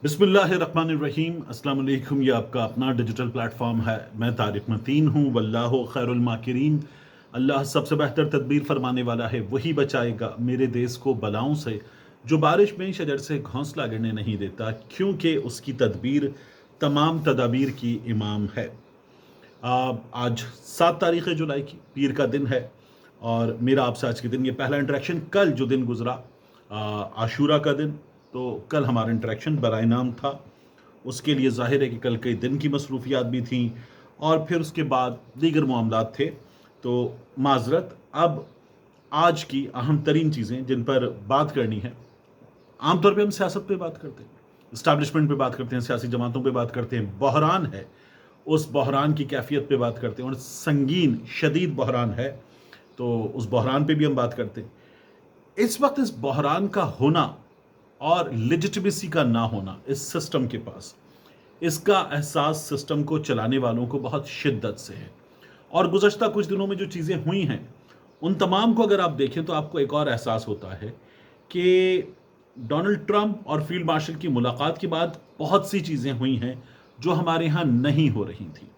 بسم اللہ الرحمن الرحیم۔ السلام علیکم۔ یہ آپ کا اپنا ڈیجیٹل پلیٹ فارم ہے۔ میں طارق متین ہوں۔ واللہ خیر الماکرین۔ اللہ سب سے بہتر تدبیر فرمانے والا ہے، وہی بچائے گا میرے دیس کو بلاؤں سے، جو بارش میں شجر سے گھونسلہ گرنے نہیں دیتا، کیونکہ اس کی تدبیر تمام تدابیر کی امام ہے۔ آج 7 تاریخ جولائی کی پیر کا دن ہے، اور میرا آپ سے آج کے دن یہ پہلا انٹریکشن کل جو دن گزرا عاشورہ کا دن، تو کل ہمارا انٹریکشن برائے نام تھا۔ اس کے لیے ظاہر ہے کہ کل کئی دن کی مصروفیات بھی تھیں، اور پھر اس کے بعد دیگر معاملات تھے، تو معذرت۔ اب آج کی اہم ترین چیزیں جن پر بات کرنی ہے، عام طور پہ ہم سیاست پہ بات کرتے ہیں، اسٹیبلشمنٹ پہ بات کرتے ہیں، سیاسی جماعتوں پہ بات کرتے ہیں، بحران ہے اس بحران کی کیفیت پہ بات کرتے ہیں، اور سنگین شدید بحران ہے تو اس بحران پہ بھی ہم بات کرتے ہیں۔ اس وقت اس بحران کا ہونا اور لیجٹمیسی کا نہ ہونا اس سسٹم کے پاس، اس کا احساس سسٹم کو چلانے والوں کو بہت شدت سے ہے۔ اور گزشتہ کچھ دنوں میں جو چیزیں ہوئی ہیں ان تمام کو اگر آپ دیکھیں تو آپ کو ایک اور احساس ہوتا ہے کہ ڈونلڈ ٹرمپ اور فیلڈ مارشل کی ملاقات کے بعد بہت سی چیزیں ہوئی ہیں جو ہمارے ہاں نہیں ہو رہی تھیں۔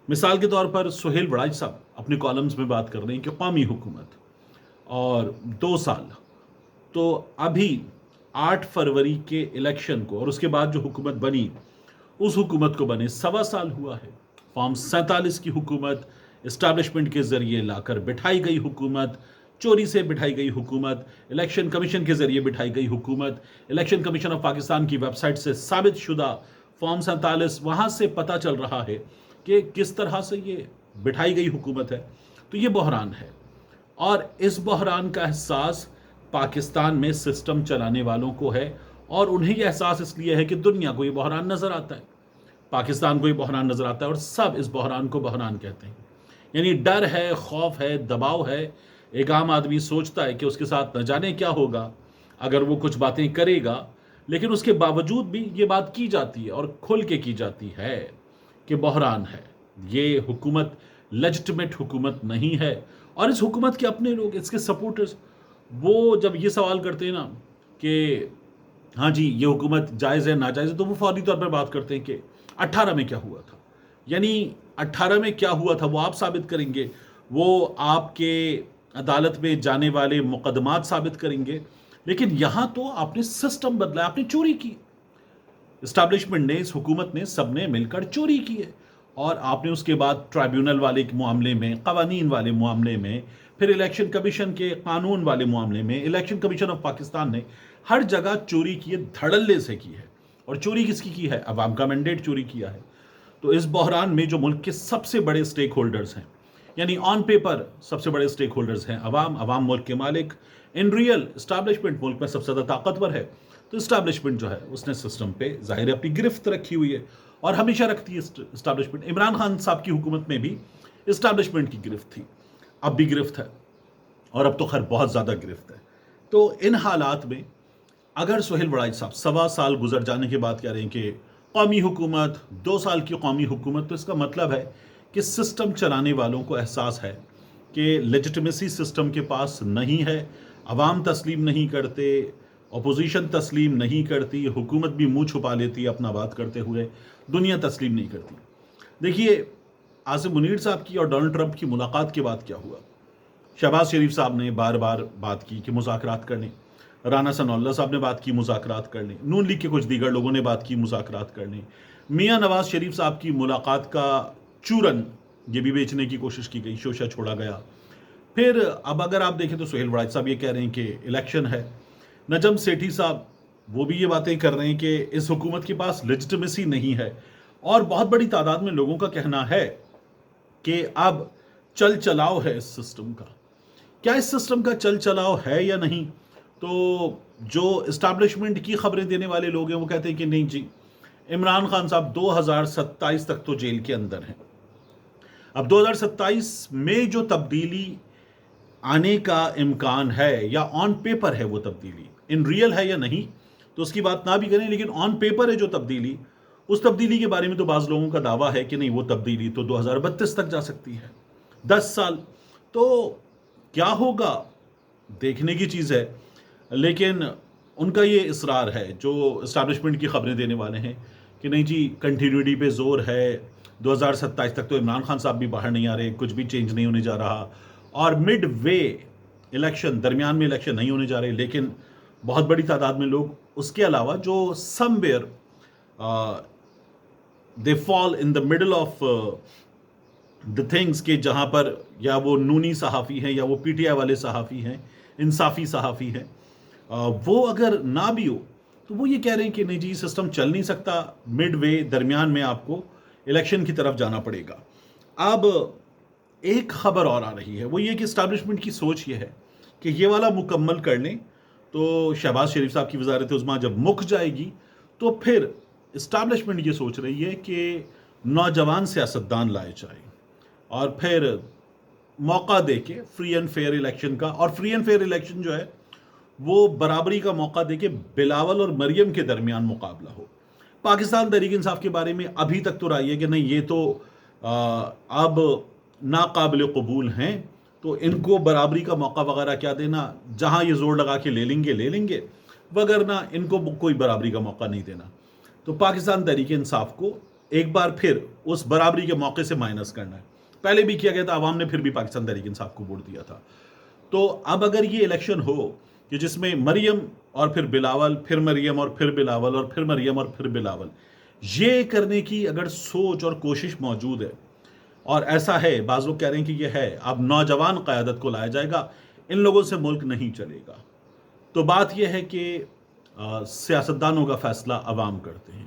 مثال کے طور پر سہیل وڑائی صاحب اپنے کالمز میں بات کر رہے ہیں کہ قومی حکومت اور 2 سال، تو ابھی 8 فروری کے الیکشن کو اور اس کے بعد جو حکومت بنی، اس حکومت کو بنے 1.25 سال ہوا ہے۔ فارم 47 کی حکومت، اسٹیبلشمنٹ کے ذریعے لا کر بٹھائی گئی حکومت، چوری سے بٹھائی گئی حکومت، الیکشن کمیشن کے ذریعے بٹھائی گئی حکومت، الیکشن کمیشن آف پاکستان کی ویب سائٹ سے ثابت شدہ فارم 47، وہاں سے پتہ چل رہا ہے کہ کس طرح سے یہ بٹھائی گئی حکومت ہے۔ تو یہ بحران ہے، اور اس بحران کا احساس پاکستان میں سسٹم چلانے والوں کو ہے، اور انہیں یہ احساس اس لیے ہے کہ دنیا کو یہ بحران نظر آتا ہے، پاکستان کو یہ بحران نظر آتا ہے، اور سب اس بحران کو بحران کہتے ہیں۔ یعنی ڈر ہے، خوف ہے، دباؤ ہے۔ ایک عام آدمی سوچتا ہے کہ اس کے ساتھ نہ جانے کیا ہوگا اگر وہ کچھ باتیں کرے گا، لیکن اس کے باوجود بھی یہ بات کی جاتی ہے اور کھل کے کی جاتی ہے کہ بحران ہے، یہ حکومت لیجٹمیٹ حکومت نہیں ہے۔ اور اس حکومت کے اپنے لوگ، اس کے سپورٹرز، وہ جب یہ سوال کرتے ہیں نا کہ ہاں جی یہ حکومت جائز ہے ناجائز ہے، تو وہ فوری طور پر بات کرتے ہیں کہ 18 میں کیا ہوا تھا۔ یعنی 18 میں کیا ہوا تھا وہ آپ ثابت کریں گے، وہ آپ کے عدالت میں جانے والے مقدمات ثابت کریں گے، لیکن یہاں تو آپ نے سسٹم بدلا، آپ نے چوری کی، اسٹیبلشمنٹ نے، اس حکومت نے، سب نے مل کر چوری کی ہے۔ اور آپ نے اس کے بعد ٹرائیبیونل والے معاملے میں، قوانین والے معاملے میں، پھر الیکشن کمیشن کے قانون والے معاملے میں، الیکشن کمیشن آف پاکستان نے ہر جگہ چوری کی ہے، دھڑلے سے کی ہے۔ اور چوری کس کی ہے؟ عوام کا مینڈیٹ چوری کیا ہے۔ تو اس بحران میں جو ملک کے سب سے بڑے سٹیک ہولڈرز ہیں، یعنی آن پیپر سب سے بڑے سٹیک ہولڈرز ہیں عوام ملک کے مالک، ان ریئل اسٹیبلشمنٹ ملک میں سب سے زیادہ طاقتور ہے۔ تو اسٹیبلشمنٹ جو ہے اس نے سسٹم پہ ظاہر اپنی گرفت رکھی ہوئی ہے، اور ہمیشہ رکھتی ہے اسٹیبلشمنٹ۔ عمران خان صاحب کی حکومت میں بھی اسٹیبلشمنٹ کی گرفت تھی، اب بھی گرفت ہے، اور اب تو خیر بہت زیادہ گرفت ہے۔ تو ان حالات میں اگر سہیل وڑائی صاحب 1.25 سال گزر جانے کے بعد کہہ رہے ہیں کہ قومی حکومت، 2 سال کی قومی حکومت، تو اس کا مطلب ہے کہ سسٹم چلانے والوں کو احساس ہے کہ لیجٹمیسی سسٹم کے پاس نہیں ہے، عوام تسلیم نہیں کرتے، اپوزیشن تسلیم نہیں کرتی، حکومت بھی منہ چھپا لیتی ہے اپنا بات کرتے ہوئے، دنیا تسلیم نہیں کرتی۔ دیکھیے، عاصم منیر صاحب کی اور ڈونلڈ ٹرمپ کی ملاقات کے بعد کیا ہوا؟ شہباز شریف صاحب نے بار بار بات کی کہ مذاکرات کرنے، رانا ثناء اللہ صاحب نے بات کی مذاکرات کرنے، نون لیگ کے کچھ دیگر لوگوں نے بات کی مذاکرات کرنے، میاں نواز شریف صاحب کی ملاقات کا چورن یہ بھی بیچنے کی کوشش کی گئی، شوشہ چھوڑا گیا۔ پھر اب اگر آپ دیکھیں تو سہیل وڑائی صاحب یہ کہہ رہے ہیں کہ الیکشن ہے، نجم سیٹھی صاحب وہ بھی یہ باتیں کر رہے ہیں کہ اس حکومت کے پاس لیجٹمیسی نہیں ہے، اور بہت بڑی تعداد میں لوگوں کا کہنا ہے کہ اب چل چلاؤ ہے اس سسٹم کا۔ کیا اس سسٹم کا چل چلاؤ ہے یا نہیں؟ تو جو اسٹیبلشمنٹ کی خبریں دینے والے لوگ ہیں وہ کہتے ہیں کہ نہیں جی، عمران خان صاحب 2027 تک تو جیل کے اندر ہیں۔ اب 2027 میں جو تبدیلی آنے کا امکان ہے، یا آن پیپر ہے وہ تبدیلی، ان ریئل ہے یا نہیں تو اس کی بات نہ بھی کریں، لیکن آن پیپر ہے جو تبدیلی، اس تبدیلی کے بارے میں تو بعض لوگوں کا دعویٰ ہے کہ نہیں، وہ تبدیلی تو 2032 تک جا سکتی ہے، 10 سال۔ تو کیا ہوگا دیکھنے کی چیز ہے، لیکن ان کا یہ اصرار ہے جو اسٹیبلشمنٹ کی خبریں دینے والے ہیں کہ نہیں جی کنٹینیوٹی پہ زور ہے، 2027 تک تو عمران خان صاحب بھی باہر نہیں آ رہے، کچھ بھی چینج نہیں ہونے جا رہا، اور مڈ وے الیکشن، درمیان میں الیکشن نہیں ہونے جا رہے، لیکن بہت بڑی تعداد میں لوگ اس کے علاوہ جو some where they fall in the middle of the things, کہ جہاں پر یا وہ نونی صحافی ہیں یا وہ پی ٹی آئی والے صحافی ہیں، انصافی صحافی ہیں، وہ اگر نہ بھی ہو تو وہ یہ کہہ رہے ہیں کہ نہیں جی سسٹم چل نہیں سکتا، مڈ وے درمیان میں آپ کو الیکشن کی طرف جانا پڑے گا۔ اب ایک خبر اور آ رہی ہے، وہ یہ کہ اسٹیبلشمنٹ کی سوچ یہ ہے کہ یہ والا مکمل کر لیں تو شہباز شریف صاحب کی وزارت عظمیٰ جب مک جائے گی تو پھر اسٹیبلشمنٹ یہ سوچ رہی ہے کہ نوجوان سیاستدان لائے جائیں اور پھر موقع دے کے فری اینڈ فیئر الیکشن کا، اور فری اینڈ فیئر الیکشن جو ہے وہ برابری کا موقع دے کے بلاول اور مریم کے درمیان مقابلہ ہو۔ پاکستان تحریک انصاف کے بارے میں ابھی تک تو رائے ہے کہ نہیں یہ تو اب ناقابل قبول ہیں، تو ان کو برابری کا موقع وغیرہ کیا دینا، جہاں یہ زور لگا کے لے لیں گے وگرنہ ان کو کوئی برابری کا موقع نہیں دینا۔ تو پاکستان تحریک انصاف کو ایک بار پھر اس برابری کے موقع سے مائنس کرنا ہے۔ پہلے بھی کیا گیا تھا، عوام نے پھر بھی پاکستان تحریک انصاف کو ووٹ دیا تھا۔ تو اب اگر یہ الیکشن ہو کہ جس میں مریم اور پھر بلاول، پھر مریم اور پھر بلاول، اور پھر مریم اور پھر بلاول، یہ کرنے کی اگر سوچ اور کوشش موجود ہے، اور ایسا ہے، بعض لوگ کہہ رہے ہیں کہ یہ ہے، اب نوجوان قیادت کو لایا جائے گا، ان لوگوں سے ملک نہیں چلے گا، تو بات یہ ہے کہ سیاستدانوں کا فیصلہ عوام کرتے ہیں۔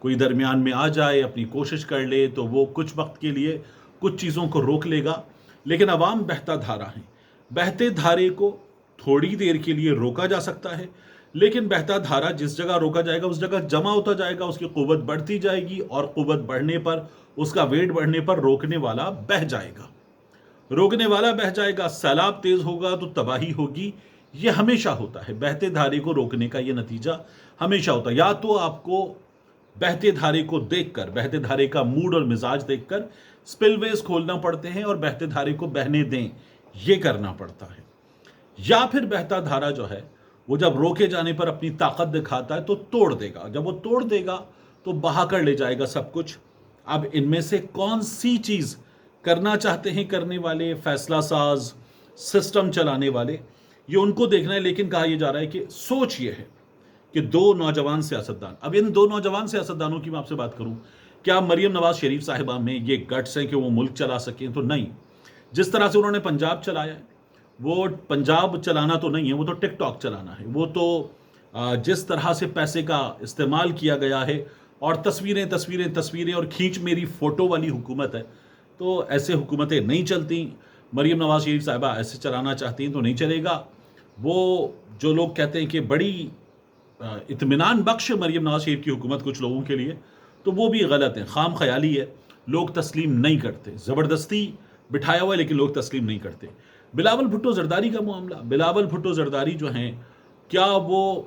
کوئی درمیان میں آ جائے، اپنی کوشش کر لے تو وہ کچھ وقت کے لیے کچھ چیزوں کو روک لے گا، لیکن عوام بہتا دھارا ہیں، بہتے دھارے کو تھوڑی دیر کے لیے روکا جا سکتا ہے، لیکن بہتا دھارا جس جگہ روکا جائے گا اس جگہ جمع ہوتا جائے گا، اس کی قوت بڑھتی جائے گی، اور قوت بڑھنے پر، اس کا ویٹ بڑھنے پر روکنے والا بہہ جائے گا، روکنے والا بہہ جائے گا، سیلاب تیز ہوگا تو تباہی ہوگی۔ یہ ہمیشہ ہوتا ہے، بہتے دھارے کو روکنے کا یہ نتیجہ ہمیشہ ہوتا ہے۔ یا تو آپ کو بہتے دھارے کو دیکھ کر، بہتے دھارے کا موڈ اور مزاج دیکھ کر سپل ویز کھولنا پڑتے ہیں اور بہتے دھارے کو بہنے دیں، یہ کرنا پڑتا ہے، یا پھر بہتا دھارا جو ہے وہ جب روکے جانے پر اپنی طاقت دکھاتا ہے تو توڑ دے گا، جب وہ توڑ دے گا تو بہا کر لے جائے گا سب کچھ۔ اب ان میں سے کون سی چیز کرنا چاہتے ہیں کرنے والے، فیصلہ ساز، سسٹم چلانے والے، یہ ان کو دیکھنا ہے، لیکن کہا یہ جا رہا ہے کہ سوچ یہ ہے کہ دو نوجوان سیاستدان، اب ان دو نوجوان سیاستدانوں کی میں آپ سے بات کروں، کیا مریم نواز شریف صاحبہ میں یہ گٹس ہیں کہ وہ ملک چلا سکیں؟ تو نہیں۔ جس طرح سے انہوں نے پنجاب چلایا ہے، وہ پنجاب چلانا تو نہیں ہے، وہ تو ٹک ٹاک چلانا ہے۔ وہ تو جس طرح سے پیسے کا استعمال کیا گیا ہے، اور تصویریں اور کھینچ میری فوٹو والی حکومت ہے، تو ایسے حکومتیں نہیں چلتی۔ مریم نواز شریف صاحبہ ایسے چلانا چاہتی ہیں تو نہیں چلے گا۔ وہ جو لوگ کہتے ہیں کہ بڑی اطمینان بخش مریم نواز شریف کی حکومت کچھ لوگوں کے لیے، تو وہ بھی غلط ہے، خام خیالی ہے، لوگ تسلیم نہیں کرتے، زبردستی بٹھایا ہوا ہے لیکن لوگ تسلیم نہیں کرتے۔ بلاول بھٹو زرداری کا معاملہ، بلاول بھٹو زرداری جو ہیں، کیا وہ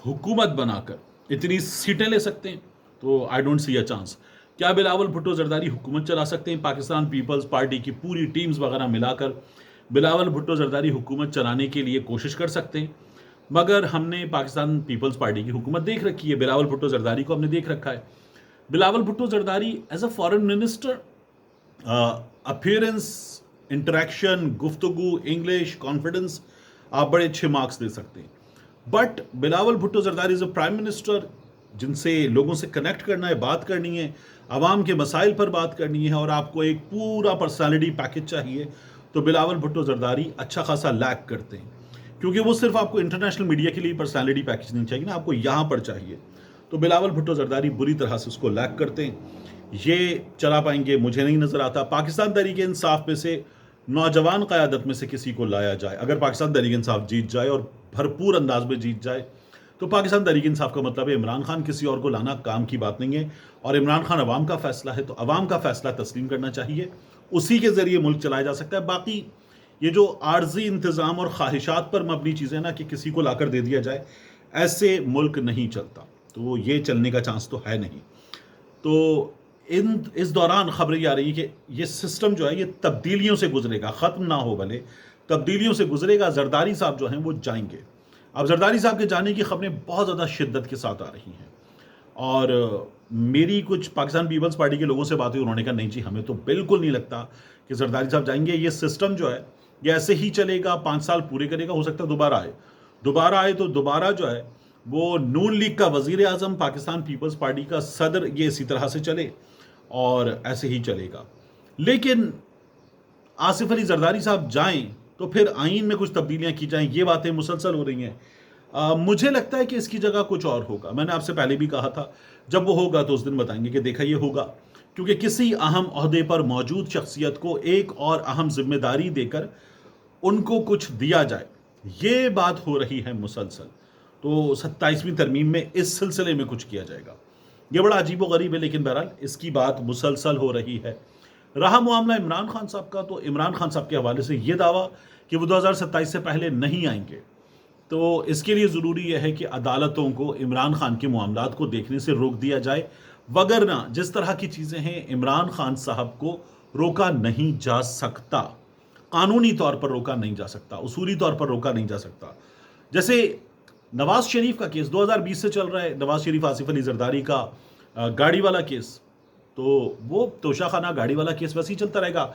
حکومت بنا کر اتنی سیٹیں لے سکتے ہیں؟ تو I don't see a chance. کیا بلاول بھٹو زرداری حکومت چلا سکتے ہیں؟ پاکستان پیپلز پارٹی کی پوری ٹیمز وغیرہ ملا کر بلاول بھٹو زرداری حکومت چلانے کے لیے کوشش کر سکتے ہیں، مگر ہم نے پاکستان پیپلز پارٹی کی حکومت دیکھ رکھی ہے، بلاول بھٹو زرداری کو ہم نے دیکھ رکھا ہے۔ Bilawal Bhutto Zardari as a foreign minister, appearance, interaction, گفتگو، انگلش، کانفیڈنس، آپ بڑے اچھے مارکس دے سکتے ہیں، but Bilawal Bhutto Zardari is a prime minister, جن سے لوگوں سے کنیکٹ کرنا ہے، بات کرنی ہے، عوام کے مسائل پر بات کرنی ہے، اور آپ کو ایک پورا پرسنالٹی پیکج چاہیے، تو بلاول بھٹو زرداری اچھا خاصا لیک کرتے ہیں، کیونکہ وہ صرف آپ کو انٹرنیشنل میڈیا کے لیے پرسنالٹی پیکج نہیں چاہیے نا، آپ کو یہاں پر چاہیے، تو بلاول بھٹو زرداری بری طرح سے اس کو لیک کرتے ہیں۔ یہ چلا پائیں گے مجھے نہیں نظر آتا۔ پاکستان تحریک انصاف میں سے نوجوان قیادت میں سے کسی کو لایا جائے، اگر پاکستان تحریک انصاف جیت جائے اور بھرپور انداز میں جیت جائے، تو پاکستان تحریک انصاف کا مطلب ہے عمران خان، کسی اور کو لانا کام کی بات نہیں ہے، اور عمران خان عوام کا فیصلہ ہے، تو عوام کا فیصلہ تسلیم کرنا چاہیے، اسی کے ذریعے ملک چلایا جا سکتا ہے۔ باقی یہ جو عارضی انتظام اور خواہشات پر مبنی چیزیں نا، کہ کسی کو لا کر دے دیا جائے، ایسے ملک نہیں چلتا، تو یہ چلنے کا چانس تو ہے نہیں۔ تو اس دوران خبریں یہ آ رہی ہیں کہ یہ سسٹم جو ہے یہ تبدیلیوں سے گزرے گا، ختم نہ ہو بھلے، تبدیلیوں سے گزرے گا۔ زرداری صاحب جو ہیں وہ جائیں گے، اب زرداری صاحب کے جانے کی خبریں بہت زیادہ شدت کے ساتھ آ رہی ہیں، اور میری کچھ پاکستان پیپلز پارٹی کے لوگوں سے بات ہوئی، انہوں نے کہا نہیں جی ہمیں تو بالکل نہیں لگتا کہ زرداری صاحب جائیں گے، یہ سسٹم جو ہے یہ ایسے ہی چلے گا، 5 سال پورے کرے گا، ہو سکتا ہے دوبارہ آئے تو دوبارہ جو ہے وہ نون لیگ کا وزیر اعظم، پاکستان پیپلز پارٹی کا صدر، یہ اسی طرح سے چلے اور ایسے ہی چلے گا۔ لیکن آصف علی زرداری صاحب جائیں تو پھر آئین میں کچھ تبدیلیاں کی جائیں، یہ باتیں مسلسل ہو رہی ہیں۔ مجھے لگتا ہے کہ اس کی جگہ کچھ اور ہوگا، میں نے آپ سے پہلے بھی کہا تھا جب وہ ہوگا تو اس دن بتائیں گے کہ دیکھا یہ ہوگا، کیونکہ کسی اہم عہدے پر موجود شخصیت کو ایک اور اہم ذمہ داری دے کر ان کو کچھ دیا جائے، یہ بات ہو رہی ہے مسلسل۔ تو 27ویں ترمیم میں اس سلسلے میں کچھ کیا جائے گا، یہ بڑا عجیب و غریب ہے، لیکن بہرحال اس کی بات مسلسل ہو رہی ہے۔ رہا معاملہ عمران خان صاحب کا، تو عمران خان صاحب کے حوالے سے یہ دعویٰ کہ وہ 2027 سے پہلے نہیں آئیں گے، تو اس کے لیے ضروری یہ ہے کہ عدالتوں کو عمران خان کے معاملات کو دیکھنے سے روک دیا جائے، وگرنہ جس طرح کی چیزیں ہیں عمران خان صاحب کو روکا نہیں جا سکتا، قانونی طور پر روکا نہیں جا سکتا، اصولی طور پر روکا نہیں جا سکتا۔ جیسے نواز شریف کا کیس 2020 سے چل رہا ہے، نواز شریف آصف علی زرداری کا گاڑی والا کیس، تو وہ توشہ خانہ گاڑی والا کیس ویسے ہی چلتا رہے گا،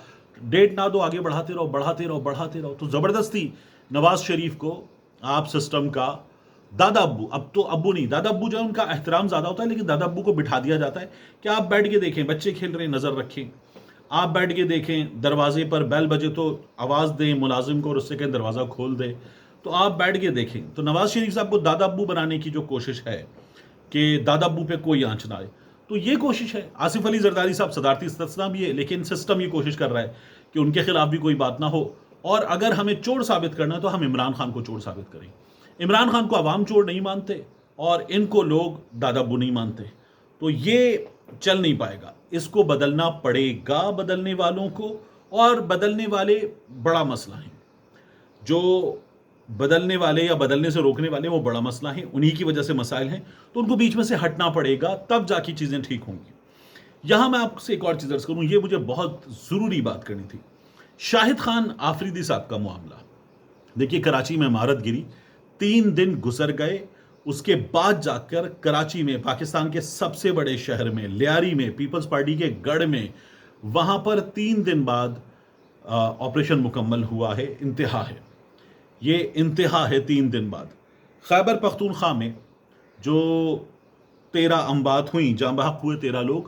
ڈیٹ نہ دو، آگے بڑھاتے رہو، تو زبردستی نواز شریف کو آپ سسٹم کا دادا ابو، اب تو ابو نہیں، دادا ابو جو ہے ان کا احترام زیادہ ہوتا ہے، لیکن دادا ابو کو بٹھا دیا جاتا ہے کہ آپ بیٹھ کے دیکھیں، بچے کھیل رہے ہیں نظر رکھیں، آپ بیٹھ کے دیکھیں، دروازے پر بیل بجے تو آواز دیں ملازم کو اور اس سے کہیں دروازہ کھول دے، تو آپ بیٹھ کے دیکھیں۔ تو نواز شریف صاحب کو دادا ابو بنانے کی جو کوشش ہے کہ دادا ابو پہ کوئی آنچ نہ آئے، تو یہ کوشش ہے۔ آصف علی زرداری صاحب صدارتی استثنا بھی ہے، لیکن سسٹم یہ کوشش کر رہا ہے کہ ان کے خلاف بھی کوئی بات نہ ہو، اور اگر ہمیں چور ثابت کرنا ہے تو ہم عمران خان کو چور ثابت کریں۔ عمران خان کو عوام چور نہیں مانتے اور ان کو لوگ دادا ابو نہیں مانتے، تو یہ چل نہیں پائے گا، اس کو بدلنا پڑے گا بدلنے والوں کو، اور بدلنے والے بڑا مسئلہ ہیں، جو بدلنے والے یا بدلنے سے روکنے والے وہ بڑا مسئلہ ہیں، انہی کی وجہ سے مسائل ہیں، تو ان کو بیچ میں سے ہٹنا پڑے گا، تب جا کے چیزیں ٹھیک ہوں گی۔ یہاں میں آپ سے ایک اور چیز عرض کروں، یہ مجھے بہت ضروری بات کرنی تھی، شاہد خان آفریدی صاحب کا معاملہ۔ دیکھیے کراچی میں عمارت گری، 3 دن گزر گئے، اس کے بعد جا کر کراچی میں، پاکستان کے سب سے بڑے شہر میں، لیاری میں، پیپلز پارٹی کے گڑھ میں، وہاں پر 3 دن بعد آپریشن مکمل ہوا ہے، انتہا ہے، یہ انتہا ہے 3 دن بعد۔ خیبر پختونخوا میں جو 13 اموات ہوئیں، جاں بحق ہوئے 13 لوگ،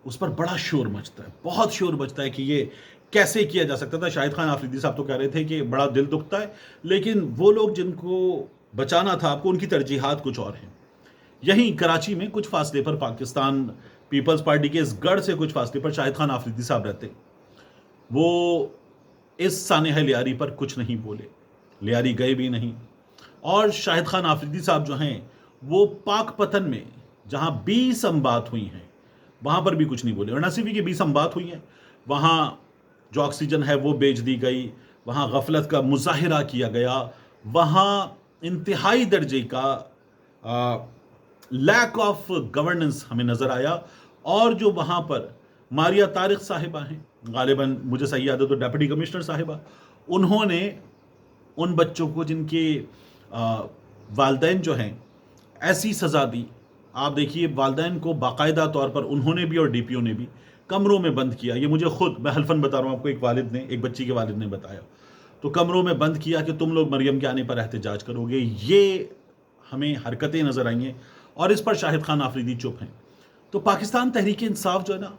اس پر بڑا شور مچتا ہے، بہت شور مچتا ہے کہ یہ کیسے کیا جا سکتا تھا۔ شاہد خان آفریدی صاحب تو کہہ رہے تھے کہ بڑا دل دکھتا ہے، لیکن وہ لوگ جن کو بچانا تھا آپ کو، ان کی ترجیحات کچھ اور ہیں۔ یہیں کراچی میں کچھ فاصلے پر، پاکستان پیپلز پارٹی کے اس گڑھ سے کچھ فاصلے پر شاہد خان آفریدی صاحب رہتے، وہ اس سانحہ لیاری پر کچھ نہیں بولے، لیاری گئے بھی نہیں، اور شاہد خان آفریدی صاحب جو ہیں وہ پاک پتن میں جہاں 20 اموات ہوئی ہیں وہاں پر بھی کچھ نہیں بولے، اور نہ صرف کہ 20 اموات ہوئی ہیں، وہاں جو آکسیجن ہے وہ بیچ دی گئی، وہاں غفلت کا مظاہرہ کیا گیا، وہاں انتہائی درجے کا لیک آف گورننس ہمیں نظر آیا، اور جو وہاں پر ماریہ طارق صاحبہ ہیں، غالباً مجھے صحیح یاد ہے تو ڈیپٹی کمشنر صاحبہ، انہوں نے ان بچوں کو جن کے والدین جو ہیں ایسی سزا دی۔ آپ دیکھیے والدین کو باقاعدہ طور پر انہوں نے بھی اور ڈی پی او نے بھی کمروں میں بند کیا، یہ مجھے خود، میں حلفاً بتا رہا ہوں آپ کو، ایک بچی کے والد نے بتایا، تو کمروں میں بند کیا کہ تم لوگ مریم کے آنے پر احتجاج کرو گے، یہ ہمیں حرکتیں نظر آئی ہیں، اور اس پر شاہد خان آفریدی چپ ہیں۔ تو پاکستان تحریک انصاف جو ہے نا،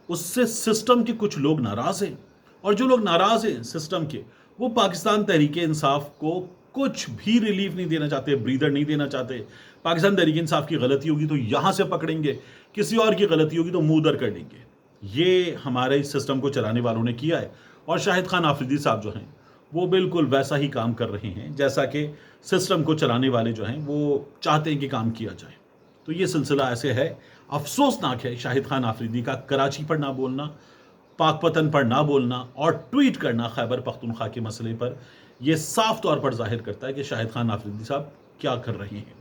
اس سے سسٹم کے کچھ لوگ ناراض ہیں، اور جو لوگ ناراض ہیں سسٹم کے، وہ پاکستان تحریک انصاف کو کچھ بھی ریلیف نہیں دینا چاہتے، بریدر نہیں دینا چاہتے۔ پاکستان تحریک انصاف کی غلطی ہوگی تو یہاں سے پکڑیں گے، کسی اور کی غلطی ہوگی تو منہ در کر لیں گے۔ یہ ہمارے سسٹم کو چلانے والوں نے کیا ہے، اور شاہد خان آفریدی صاحب جو ہیں وہ بالکل ویسا ہی کام کر رہے ہیں جیسا کہ سسٹم کو چلانے والے جو ہیں وہ چاہتے ہیں کہ کام کیا جائے۔ تو یہ سلسلہ ایسے ہے، افسوسناک ہے، شاہد خان آفریدی کا کراچی پر نہ بولنا، پاک پتن پر نہ بولنا، اور ٹویٹ کرنا خیبر پختونخوا کے مسئلے پر، یہ صاف طور پر ظاہر کرتا ہے کہ شاہد خان آفریدی صاحب کیا کر رہے ہیں۔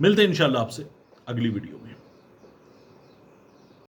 ملتے ہیں انشاءاللہ آپ سے اگلی ویڈیو میں۔